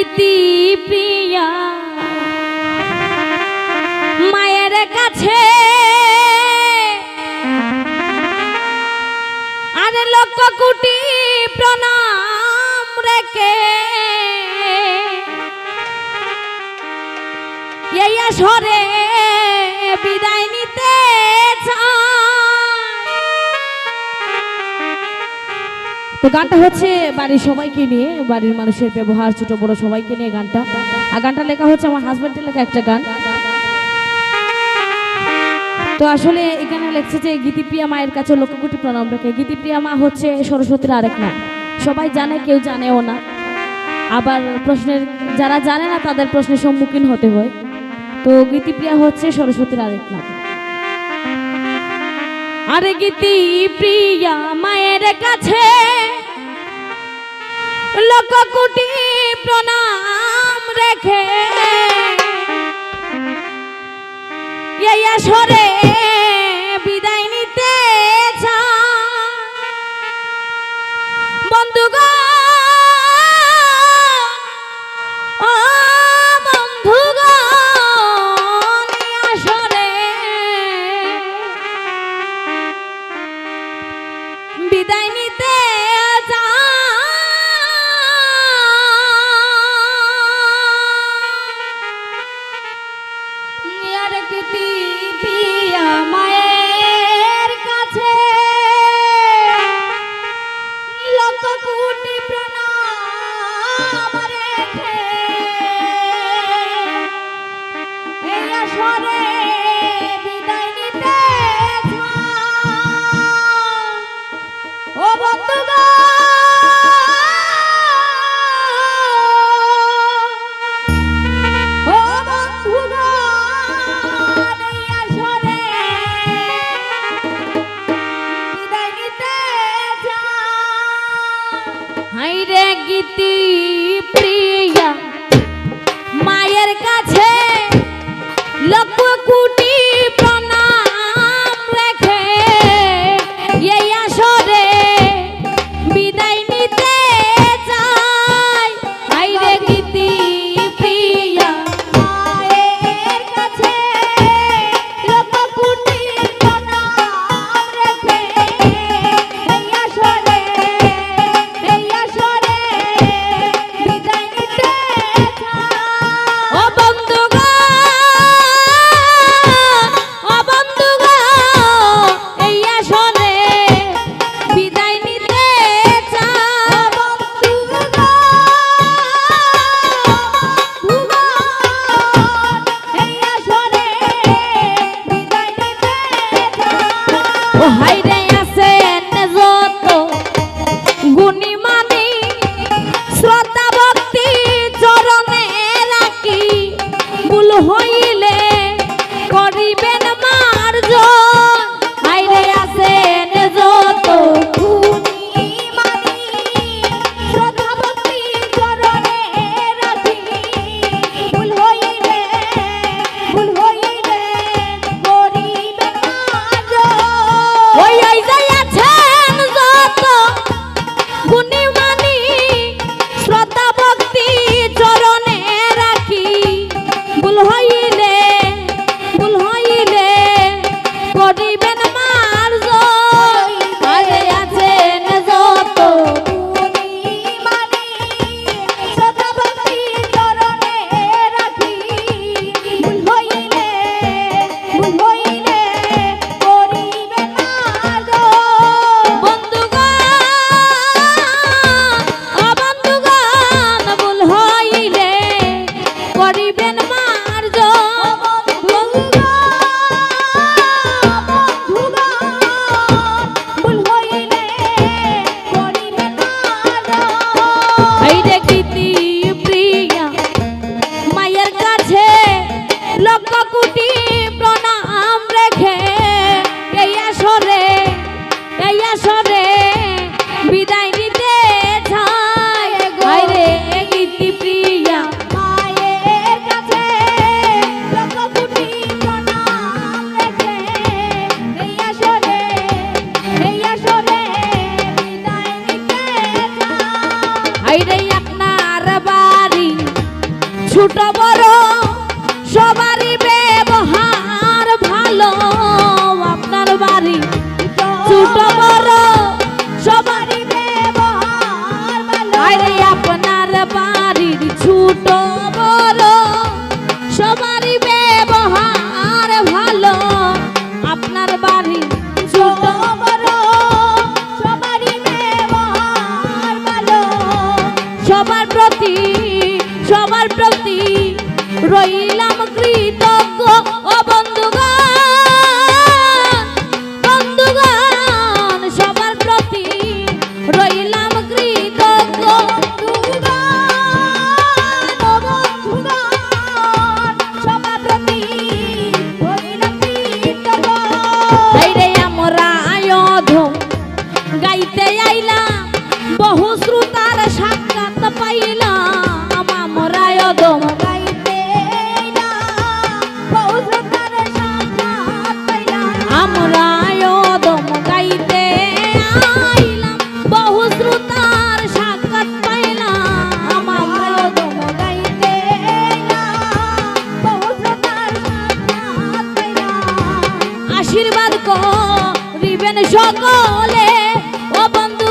গীতি প্রিয়া মায়ের কাছে আরে লক্ষ কোটি প্রণাম রেখে এই আসরে বিদায় নিতে তো গানটা হচ্ছে বাড়ির সবাইকে নিয়ে, বাড়ির মানুষের ব্যবহার, ছোট বড় সবাইকে নিয়ে গানটা। আর গানটা লেখা হচ্ছে আমার হাজব্যান্ডের লেখা একটা গান। তো আসলে এখানে লেখছে যে গীতিপ্রিয়া মায়ের কাছে লক্ষ কোটি প্রণাম রেখে। গীতিপ্রিয়া মা হচ্ছে সরস্বতীর আরেক নাম, সবাই জানে কেউ জানেও না, আবার প্রশ্নের যারা জানে না তাদের প্রশ্নের সম্মুখীন হতে হয়। তো গীতিপ্রিয়া হচ্ছে সরস্বতীর আরেক নাম। আরে গীতিপ্রিয়া মায়ের কাছে লক্ষ কোটি প্রণাম রেখে এই আসরে বিদায় নিতে বন্ধুগণ, ও বন্ধুগণ, এই আসরে বিদায় নিতে আর গীতিপ্রিয়া বাড়ি ছোট বড় সবারই ব্যবহার ভালো আরে আপনার বাড়ির ছোট বড় সবারই ব্যবহার ভালো আপনার বাড়ি ছোট বড় সবারই ব্যবহার ভালো সবার প্রতি রইলাম কৃতজ্ঞ ও বন্ধুগণ সবার প্রতি রইলাম কৃতজ্ঞ সবার প্রতি হইলাম কৃতজ্ঞ এই রে আমরা আয়োধম গাইতে আইলাম বহু শ্রোতার সাক্ষাৎ পাইলাম আমরা আয়োধম গাইতে এলাম পৌঁছতার সাক্ষাৎ পাইলাম আমরা আয়োধম গাইতে আইলাম বহু শ্রোতার সাক্ষাৎ পাইলাম আমরা দম গাইতে এলাম পৌঁছতার সাক্ষাৎ পাইলাম আশীর্বাদ করিবেন সকলে ও বন্ধু